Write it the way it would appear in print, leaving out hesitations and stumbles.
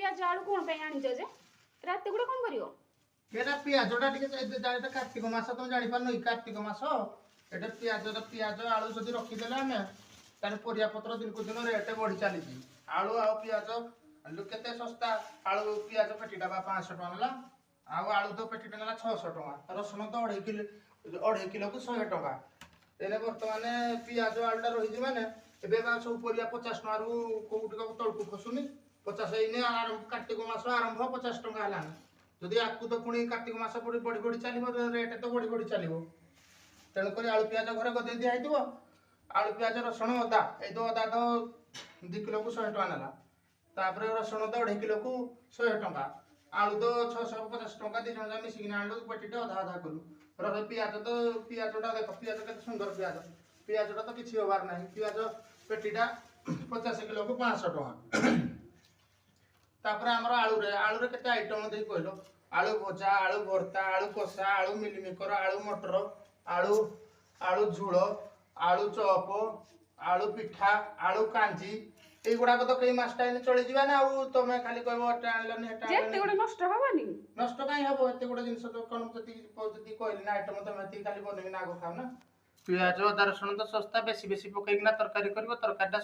पियाज आलू कोन पे आनी जे रात गुडे कोन करियो एटा पियाजटा टिके एटा कार्तिक मास तुम जानि पारनो कार्तिक मास एटा पियाज आलू जदि रखी देले हमें तारे परिया पत्र दिन को दिन रेट बढ़ी चली आलू आ पियाज केते सस्ता आलू पियाज पेटीटा 500 टका नेला आलू तो पेटीटा नेला 600 टका रसुण तो 2.5 किलो को 100 टका एने वर्तमान पियाज आलूटा रही माने एबे सब परिया 50 टका रु कोउटिका तळकु खसुनी 50 एने कार्तिक मास आरंभ 50 टका हलानी जदि आकु तो पुणी कार्तिक मास बढ़ी बढ़ी चलो रेट तो बढ़ी चलो तेणुक आलू पियाज घर गदे दिखाई आलू पियाज रसुण अदा ये तो अदा तो 2 किलो को 100 टका नेला तापर रसुण तो 2.5 किलो को 100 टका आलू तो 650 टका दी जन मिसिक आलू पेटीटे अधा अधा कलु रस पियाजटा देख पियाज के सुंदर पियाजटा तो किसी हबार ना पियाज पेटीटा 50 किलो को 500 टका तापर आमर आलू केते आइटम दे कहलो आलू भजा आलू भर्ता आलू कषा आलू मिलमिकर आलू मटर आलू आलू झोल आलू चॉप आलू पिठा आलू कांजी ए गुडा तो कई मास टाइम चली जीवा ना आ तमे खाली कहबो एटा आनलनी एटा जेते गुडे नष्ट हबनी नष्ट काई हबो एते गुडा जिंस तो कोन जति कहली ना आइटम तमे एति खाली बनबी ना आगो खाव ना पियाज अदा रसुण तो सस्ता बेसी बेसी पकईना तरकारी करबो तरकारीटा